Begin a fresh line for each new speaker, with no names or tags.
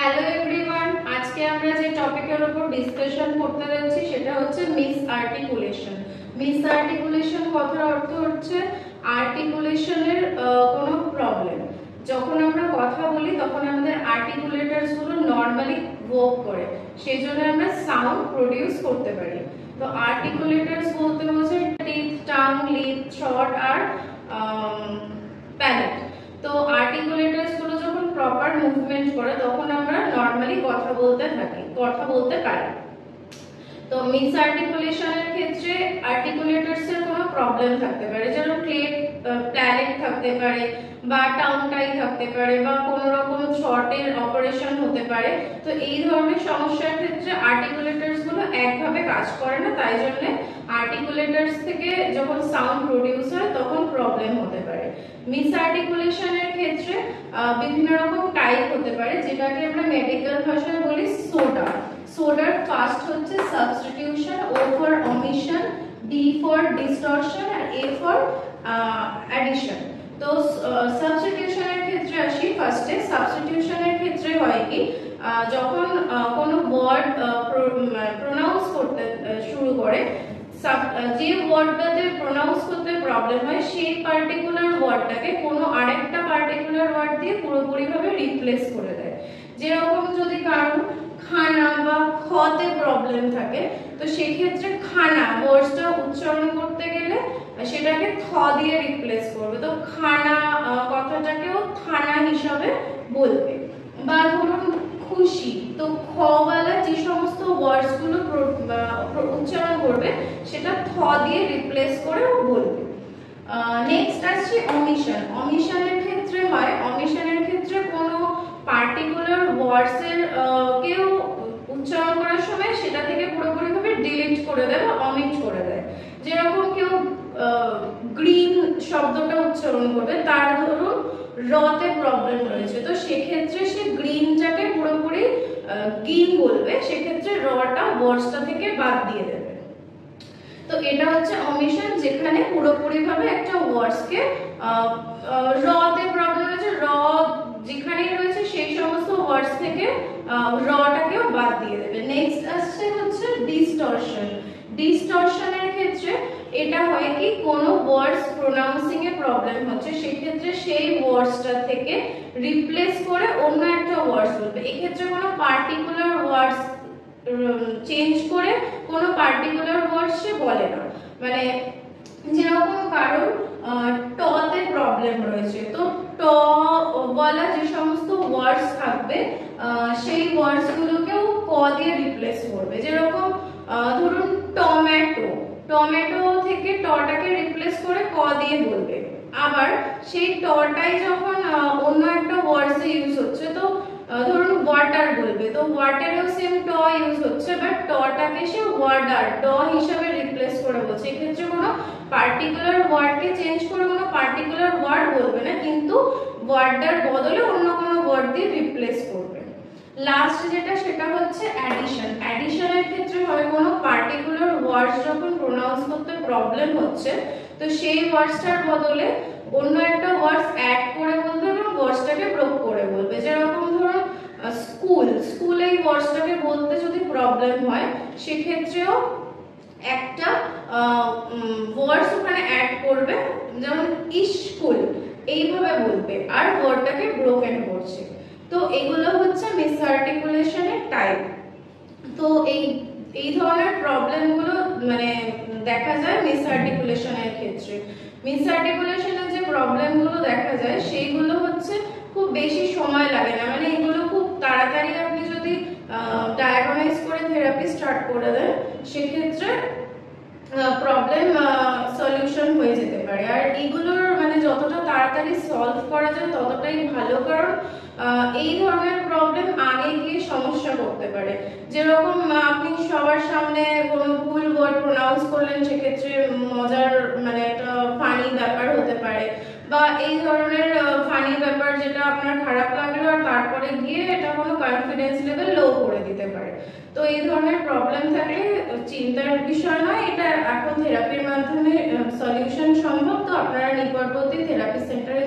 Hello everyone, আজকে আমরা যে টপিকের উপর ডিসকাশন করতে যাচ্ছি সেটা হচ্ছে মিস আর্টিকুলেশন। মিস আর্টিকুলেশন কথার অর্থ হচ্ছে আর্টিকুলেশনের কোনো প্রবলেম। যখন আমরা কথা বলি তখন আমাদের আর্টিকুলেটরস গুলো নরমালি ওয়ার্ক করে, সেই জন্য আমরা সাউন্ড প্রডিউস করতে পারি। তো আর্টিকুলেটরস বলতে বোঝায় টিথ, টাং, লিপ, থ্রট আর প্যালেট। তো আর্টিকুলেটরস গুলো যখন প্রপার মুভমেন্ট করে তখন আমরা নরমালি কথা বলতে পারি। তো মিস আর্টিকুলেশনের ক্ষেত্রে আর্টিকুলেটরস এর কোনো প্রবলেম থাকতে পারে, যেমন প্ল্যানেট থাকতে পারে বা টাউন টাই থাকতে পারে বা কোনো রকম থ্রটের অপারেশন হতে পারে। তো এই ধরনের সমস্যার ক্ষেত্রে আর্টিকুলেটরস গুলো একভাবে কাজ করে না, তাই জন্য আর্টিকুলেটরস থেকে যখন সাউন্ড প্রডিউস হয় তখন প্রবলেম হতে পারে। মিস আর্টিকুলেশনের ক্ষেত্রে বিভিন্ন রকম টাইপ হতে পারে, যেটাকে আমরা মেডিকেল ভাষায় বলি সোডা। সোডার ফার্স্ট হচ্ছে substitution, O for omission, D for distortion আর এ ফর অ্যাডিশন। তো সাবস্টিটিউশনের ক্ষেত্রে আসি। ফার্স্টে সাবস্টিটিউশনের ক্ষেত্রে হয় কি, যখন কোনো ওয়ার্ড প্রোনাউন্স করতে শুরু করে, যে ওয়ার্ডটাতে প্রোনাউন্স করতে প্রবলেম হয় সেই পার্টিকুলার ওয়ার্ডটাকে কোনো আরেকটা পার্টিকুলার ওয়ার্ড দিয়ে পুরোপুরিভাবে রিপ্লেস করে দেয়। যেরকম যদি কারো খানা বা খতে প্রবলেম থাকে, তো সেক্ষেত্রে খানা ওয়ার্ডটা উচ্চারণ করতে গেলে সেটাকে থ দিয়ে রিপ্লেস করবে, তো খানা কথাটাকেও থানা হিসাবে বলবে। বা ধরুন খুশি, তো খ ওয়ালা যে সমস্ত ওয়ার্ডস গুলো উচ্চারণ করবে সেটা থ দিয়ে রিপ্লেস করে বলবে। নেক্সট আসছে অমিশন। অমিশনের ক্ষেত্রে হয়, অমিশনের ক্ষেত্রে কোনো পার্টিকুলার ওয়ার্ডস এর কেউ উচ্চারণ করার সময় সেটা থেকে পুরোপুরিভাবে ডিলিট করে দেয় বা অমিট করে দেয়। যেরকম কেউ গ্রিন শব্দটা উচ্চারণ করবে, তার ধরুন রতে প্রবলেম রয়েছে, তো সেক্ষেত্রে সে গ্রিনটাকে পুরোপুরি গ্রিন বলবে, সেক্ষেত্রে রটা ওয়ার্ডসটা থেকে বাদ দিয়ে দেবে। তো এটা হচ্ছে অমিশন, যেখানে পুরোপুরিভাবে একটা ওয়ার্ডসকে রতে প্রবলেম রয়েছে, র যেখানেই রয়েছে সেই সমস্ত ওয়ার্ডস থেকে রটাকেও বাদ দিয়ে দেবে। নেক্সট আসছে হচ্ছে ডিসটরশন। ডিসটরশনের ক্ষেত্রে এটা হয় কি, কোনো ওয়ার্ডস প্রোনাউন্সিং এ প্রবলেম হচ্ছে, সেক্ষেত্রে সেই ওয়ার্ডসটা থেকে রিপ্লেস করে অন্য একটা ওয়ার্ডস বলবে। এই ক্ষেত্রে কোনো পার্টিকুলার ওয়ার্ডস চেঞ্জ করে কোনো পার্টিকুলার ওয়ার্ড সে বলে না। মানে যেরকম কারণ টতে প্রবলেম রয়েছে, তো ট বলা যে সমস্ত ওয়ার্ডস থাকবে সেই ওয়ার্ডস গুলোকেও ক দিয়ে রিপ্লেস করবে। যেরকম ধরুন টমেটো, টমেটো থেকে টটাকে রিপ্লেস করে ক দিয়ে বলবে। আবার সেই টটাই যখন অন্য একটা ওয়ার্ডসে ইউজ হচ্ছে, তো ধরুন ওয়াটার বলবে, তো ওয়াটারেও সেম ট ইউজ হচ্ছে, বাট টটাকে সে ওয়াটার ড হিসাবে রিপ্লেস করে বলছে। এক্ষেত্রে কোনো পার্টিকুলার ওয়ার্ডকে চেঞ্জ করে কোনো পার্টিকুলার ওয়ার্ড বলবে না, কিন্তু ওয়ার্ডটার বদলে অন্য কোনো ওয়ার্ড দিয়ে রিপ্লেস করবে। লাস্ট যেটা সেটা হচ্ছে অ্যাডিশন। অ্যাডিশনের ক্ষেত্রে হয় কোনো পার্টিকুলার ওয়ার্ডস যখন প্রোনাউন্স করতে প্রবলেম হচ্ছে, তো সেই ওয়ার্ডসটার বদলে অন্য একটা ওয়ার্ডস অ্যাড করে বলবে এবং ওয়ার্ডসটাকে ব্রেক করে বলবে। যেরকম ধরুন স্কুল, স্কুল এই ওয়ার্ডসটাকে বলতে যদি প্রবলেম হয়, সেক্ষেত্রেও একটা ওয়ার্ডস ওখানে অ্যাড করবে, যেমন স্কুল এইভাবে বলবে আর ওয়ার্ডটাকে ব্রোকেন করছে। তো এগুলো হচ্ছে মিস আর্টিকুলেশনের টাইপ। তো এই ধরনের প্রবলেমগুলো মানে দেখা যায় মিস আর্টিকুলেশনের ক্ষেত্রে। মিস আর্টিকুলেশনের যে প্রবলেমগুলো দেখা যায় সেইগুলো হচ্ছে খুব বেশি সময় লাগে না, মানে এগুলো খুব তাড়াতাড়ি আপনি যদি ডায়াগনাইজ করে থেরাপি স্টার্ট করে দেন, সেক্ষেত্রে প্রবলেম সলিউশন হয়ে যেতে পারে। আর এগুলোর মানে যতটা তাড়াতাড়ি সলভ করা যায় ততটাই ভালো, কারণ এই ধরনের প্রবলেম আগে গিয়ে সমস্যা করতে পারে। যেরকম আপনি সবার সামনে কোনো ভুল ওয়ার্ড প্রোনাউন্স করলেন, সেক্ষেত্রে মজার মানে একটা ফানি ব্যাপার হতে পারে, বা এই ধরনের ফানি ব্যাপার যেটা আপনার খারাপ লাগলো আর তারপরে গিয়ে এটা কোনো কনফিডেন্স লেভেল লো করে দিতে পারে। তো এই ধরনের প্রবলেম থাকলে চিন্তার বিষয় নয়, এটা এখন থেরাপির মাধ্যমে সলিউশন সম্ভব। তো আপনারা নিকটবর্তী থেরাপি সেন্টারে